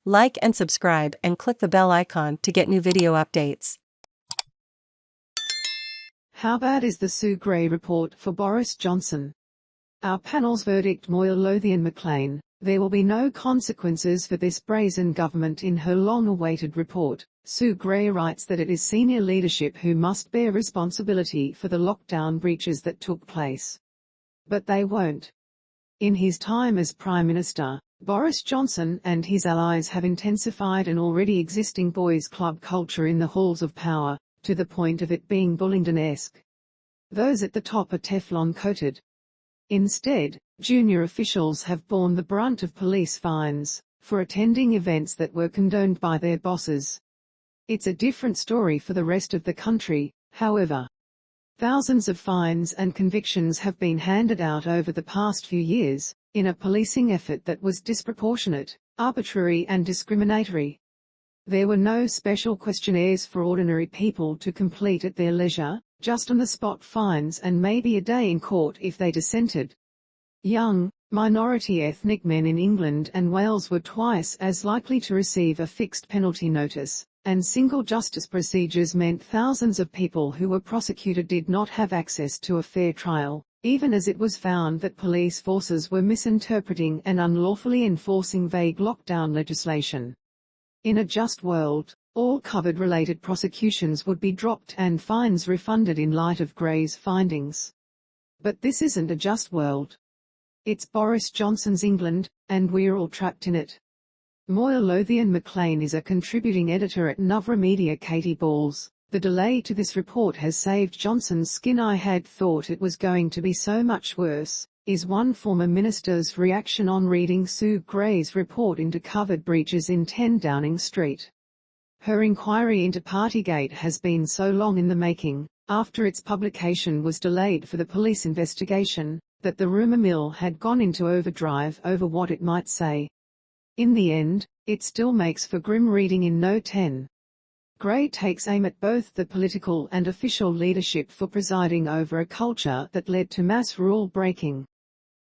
Like and subscribe and click the bell icon to get new video updates. How bad is the Sue Gray report for Boris Johnson? Our panel's verdict: Moya Lothian McLean, there will be no consequences for this brazen government. In her long-awaited report, Sue Gray writes that it is senior leadership who must bear responsibility for the lockdown breaches that took place. But they won't. In his time as Prime Minister, Boris Johnson and his allies have intensified an already existing boys' club culture in the halls of power, to the point of it being Bullingdon-esque. Those at the top are Teflon coated. Instead, junior officials have borne the brunt of police fines for attending events that were condoned by their bosses. It's a different story for the rest of the country, however. Thousands of fines and convictions have been handed out over the past few years, in a policing effort that was disproportionate, arbitrary and discriminatory. There were no special questionnaires for ordinary people to complete at their leisure, just on-the-spot fines and maybe a day in court if they dissented. Young, minority ethnic men in England and Wales were twice as likely to receive a fixed penalty notice, and single justice procedures meant thousands of people who were prosecuted did not have access to a fair trial, even as it was found that police forces were misinterpreting and unlawfully enforcing vague lockdown legislation. In a just world, all COVID-related prosecutions would be dropped and fines refunded in light of Gray's findings. But this isn't a just world. It's Boris Johnson's England, and we're all trapped in it. Moya Lothian McLean is a contributing editor at Novara Media Katy Balls. The delay to this report has saved Johnson's skin. "I had thought it was going to be so much worse," is one former minister's reaction on reading Sue Gray's report into covered breaches in 10 Downing Street. Her inquiry into Partygate has been so long in the making, after its publication was delayed for the police investigation, that the rumour mill had gone into overdrive over what it might say. In the end, it still makes for grim reading in No. 10. Gray takes aim at both the political and official leadership for presiding over a culture that led to mass rule breaking.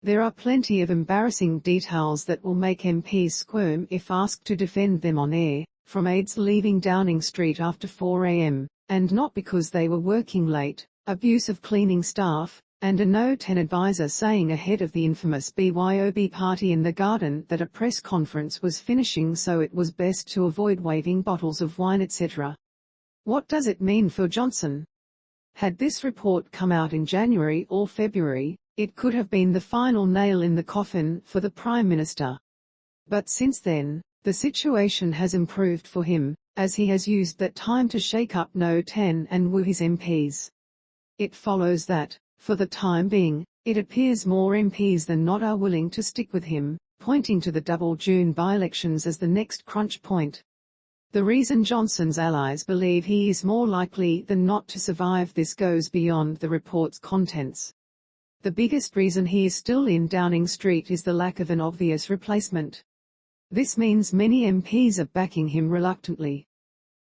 There are plenty of embarrassing details that will make MPs squirm if asked to defend them on air, from aides leaving Downing Street after 4 a.m., and not because they were working late, abuse of cleaning staff, and a No. 10 advisor saying ahead of the infamous BYOB party in the garden that a press conference was finishing so it was best to avoid waving bottles of wine, etc. What does it mean for Johnson? Had this report come out in January or February, it could have been the final nail in the coffin for the Prime Minister. But since then, the situation has improved for him, as he has used that time to shake up No. 10 and woo his MPs. It follows that, for the time being, it appears more MPs than not are willing to stick with him, pointing to the double June byelections as the next crunch point. The reason Johnson's allies believe he is more likely than not to survive this goes beyond the report's contents. The biggest reason he is still in Downing Street is the lack of an obvious replacement. This means many MPs are backing him reluctantly.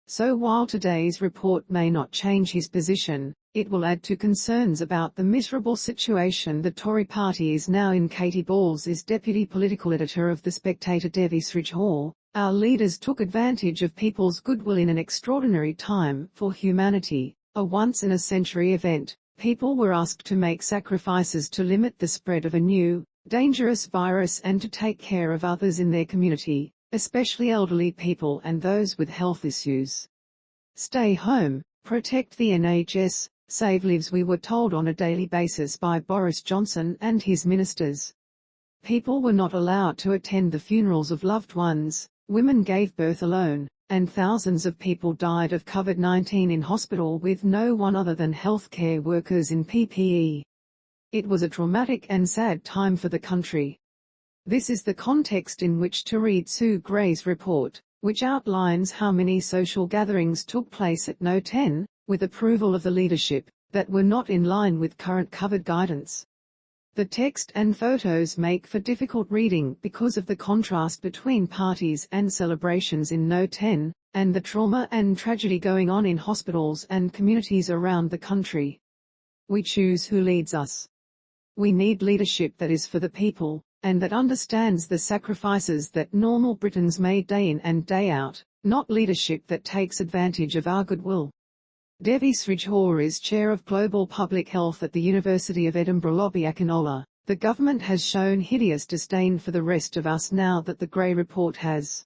So while today's report may not change his position, it will add to concerns about the miserable situation the Tory party is now in. Katy Balls is deputy political editor of the Spectator Devi Sridhar. "Our leaders took advantage of people's goodwill in an extraordinary time for humanity, a once-in-a-century event. People were asked to make sacrifices to limit the spread of a new, dangerous virus and to take care of others in their community, especially elderly people and those with health issues. Stay home, protect the NHS, save lives," we were told on a daily basis by Boris Johnson and his ministers. People were not allowed to attend the funerals of loved ones, women gave birth alone, and thousands of people died of COVID-19 in hospital with no one other than healthcare workers in PPE. It was a traumatic and sad time for the country. This is the context in which to read Sue Gray's report, which outlines how many social gatherings took place at No. 10, with approval of the leadership, that were not in line with current COVID guidance. The text and photos make for difficult reading because of the contrast between parties and celebrations in No. 10, and the trauma and tragedy going on in hospitals and communities around the country. We choose who leads us. We need leadership that is for the people, and that understands the sacrifices that normal Britons made day in and day out, not leadership that takes advantage of our goodwill. Devi Sridhar is Chair of Global Public Health at the University of Edinburgh. Lobby Akinola. The government has shown hideous disdain for the rest of us now that the Grey Report has